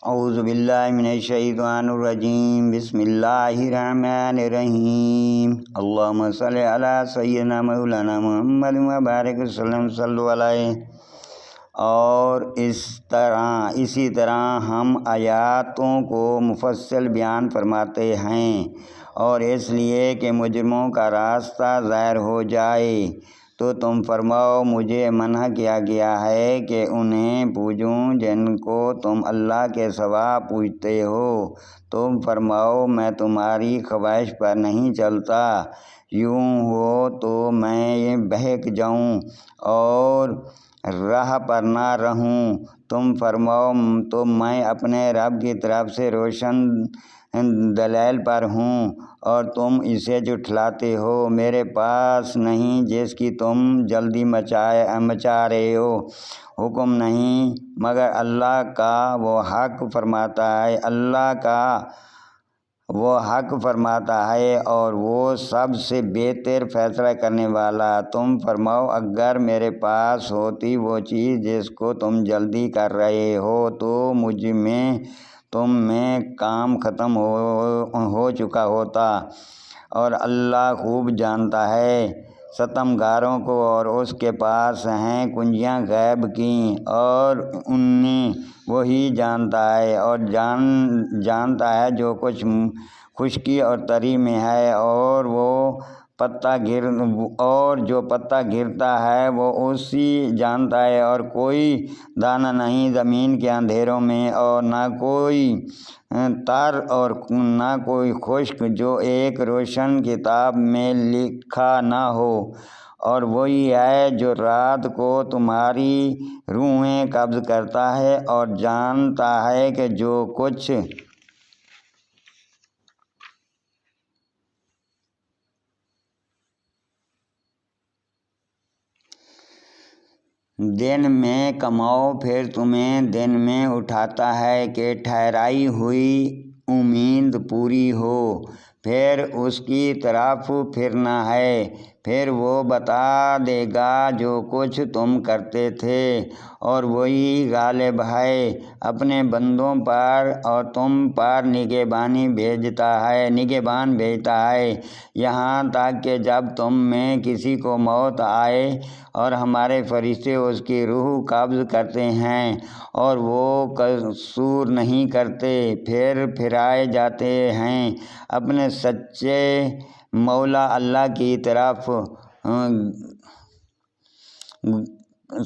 اعوذ باللہ من الشیطان الرجیم، بسم اللہ الرحمن الرحیم، اللہم صلی علی سیدنا مولانا محمد وبارک وسلم صلی علیہ۔ اور اسی طرح ہم آیاتوں کو مفصل بیان فرماتے ہیں، اور اس لیے کہ مجرموں کا راستہ ظاہر ہو جائے تو تم فرماؤ مجھے منع کیا گیا ہے کہ انہیں پوجوں جن کو تم اللہ کے سوا پوجتے ہو۔ تم فرماؤ میں تمہاری خواہش پر نہیں چلتا، یوں ہو تو میں بہک جاؤں اور راہ پر نہ رہوں۔ تم فرماؤ تو میں اپنے رب کی طرف سے روشن دلیل پر ہوں اور تم اسے جھٹلاتے ہو۔ میرے پاس نہیں جس کی تم جلدی مچا رہے ہو، حکم نہیں مگر اللہ کا، وہ حق فرماتا ہے اور وہ سب سے بہتر فیصلہ کرنے والا۔ تم فرماؤ اگر میرے پاس ہوتی وہ چیز جس کو تم جلدی کر رہے ہو تو مجھ میں تم میں کام ختم ہو چکا ہوتا، اور اللہ خوب جانتا ہے ستم گاروں کو، اور اس کے پاس ہیں کنجیاں غیب کی، اور انہیں وہی جانتا ہے، اور جانتا ہے جو کچھ خشکی اور تری میں ہے، اور جو پتا گرتا ہے وہ اسی جانتا ہے، اور کوئی دانہ نہیں زمین کے اندھیروں میں، اور نہ کوئی تر اور نہ کوئی خشک جو ایک روشن کتاب میں لکھا نہ ہو، اور وہی ہے جو رات کو تمہاری روحیں قبض کرتا ہے اور جانتا ہے کہ جو کچھ دن میں کماؤ پھر تمہیں دن میں اٹھاتا ہے کہ ٹھہرائی ہوئی امید پوری ہو، پھر اس کی طرف پھرنا ہے، پھر وہ بتا دے گا جو کچھ تم کرتے تھے، اور وہی غالب ہے اپنے بندوں پر اور تم پر نگہبان بھیجتا ہے، یہاں تک کہ جب تم میں کسی کو موت آئے اور ہمارے فرشتے اس کی روح قبض کرتے ہیں اور وہ قصور نہیں کرتے، پھر پھرائے جاتے ہیں اپنے سچے مولا اللہ کی طرف۔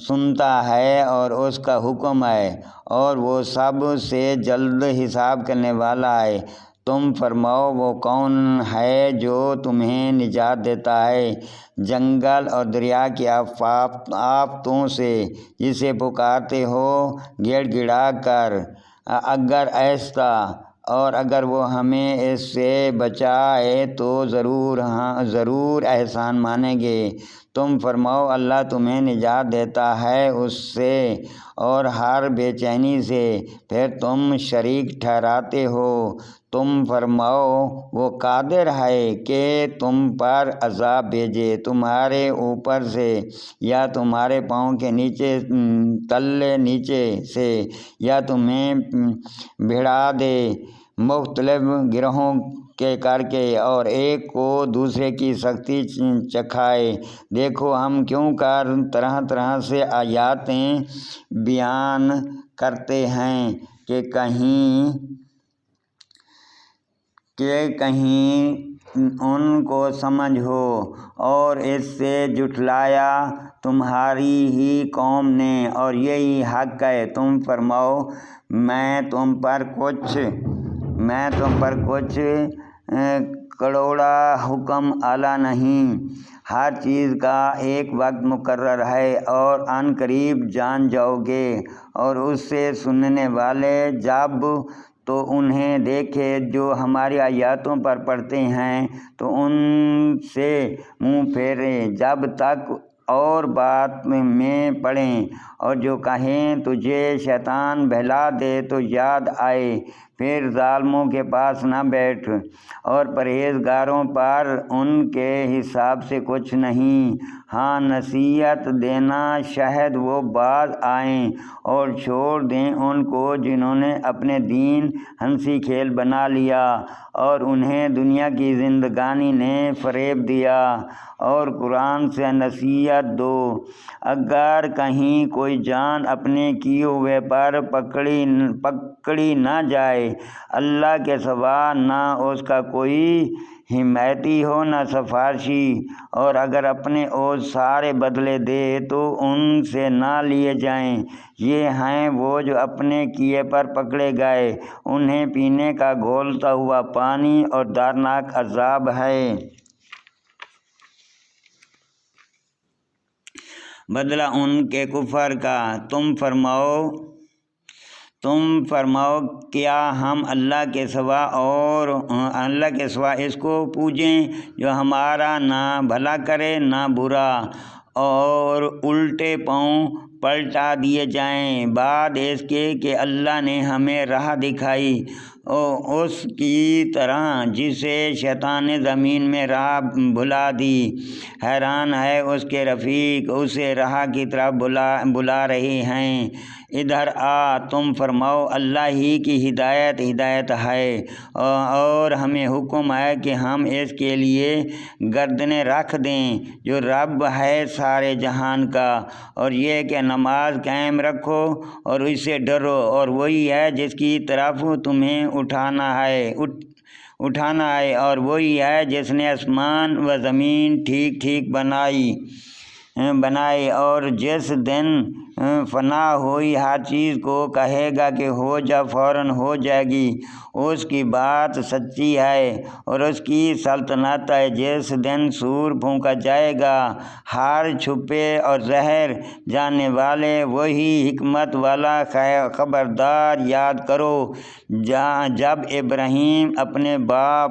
سنتا ہے اور اس کا حکم ہے، اور وہ سب سے جلد حساب کرنے والا ہے۔ تم فرماؤ وہ کون ہے جو تمہیں نجات دیتا ہے جنگل اور دریا کی آفتوں سے، جسے پکارتے ہو گڑ گڑا کر اگر ایسا، اور اگر وہ ہمیں اس سے بچائے تو ضرور احسان مانیں گے۔ تم فرماؤ اللہ تمہیں نجات دیتا ہے اس سے اور ہر بے چینی سے، پھر تم شریک ٹھہراتے ہو۔ تم فرماؤ وہ قادر ہے کہ تم پر عذاب بھیجے تمہارے اوپر سے یا تمہارے پاؤں کے تلے نیچے سے، یا تمہیں بھڑا دے مختلف گروہوں کے کر کے، اور ایک کو دوسرے کی سختی چکھائے۔ دیکھو ہم کیوں کر طرح طرح سے آیاتیں بیان کرتے ہیں کہ کہیں ان کو سمجھ ہو، اور اس سے جھٹلایا تمہاری ہی قوم نے، اور یہی حق ہے۔ تم فرماؤ میں تم پر کچھ کڑوڑا حکم آلا نہیں، ہر چیز کا ایک وقت مقرر ہے، اور عن قریب جان جاؤ گے۔ اور اس سے سننے والے جب تو انہیں دیکھے جو ہماری آیاتوں پر پڑھتے ہیں تو ان سے منہ پھیریں جب تک اور بات میں پڑیں، اور جو کہیں تجھے شیطان بہلا دے تو یاد آئے پھر ظالموں کے پاس نہ بیٹھ، اور پرہیزگاروں پر ان کے حساب سے کچھ نہیں۔ ہاں، نصیحت دینا شاید وہ باز آئیں اور چھوڑ دیں ان کو جنہوں نے اپنے دین ہنسی کھیل بنا لیا اور انہیں دنیا کی زندگانی نے فریب دیا، اور قرآن سے نصیحت دو۔ اگر کہیں کوئی جان اپنے کیے ہوئے پر پکڑی نہ جائے، اللہ کے سوا نہ اس کا کوئی حمایتی ہو نہ سفارشی، اور اگر اپنے اوز سارے بدلے دے تو ان سے نہ لیے جائیں۔ یہ ہیں وہ جو اپنے کیے پر پکڑے گئے، انہیں پینے کا گھولتا ہوا پانی اور دردناک عذاب ہے۔ بدلہ ان کے کفر کا۔ تم فرماؤ کیا ہم اللہ کے سوا اس کو پوجیں جو ہمارا نہ بھلا کرے نہ برا، اور الٹے پاؤں پلٹا دیے جائیں بعد اس کے کہ اللہ نے ہمیں راہ دکھائی، اس کی طرح جسے شیطان نے زمین میں راہ بھلا دی۔ حیران ہے اس کے رفیق، اسے راہ کی طرف بلا رہے ہیں۔ ادھر آ، تم فرماؤ اللہ ہی کی ہدایت ہے، اور ہمیں حکم ہے کہ ہم اس کے لیے گردنیں رکھ دیں جو رب ہے سارے جہان کا، اور یہ کہ نماز قائم رکھو اور اس سے ڈرو، اور وہی ہے جس کی طرف تمہیں اٹھانا ہے، اور وہی ہے جس نے آسمان و زمین ٹھیک بنائے، اور جس دن فنا ہوئی ہر چیز کو کہے گا کہ ہو جا، فوراً ہو جائے گی۔ اس کی بات سچی ہے اور اس کی سلطنت ہے۔ جس دن سور پھونکا جائے گا، ہر چھپے اور ظاہر جاننے والے وہی حکمت والا خبردار۔ یاد کرو جب ابراہیم اپنے باپ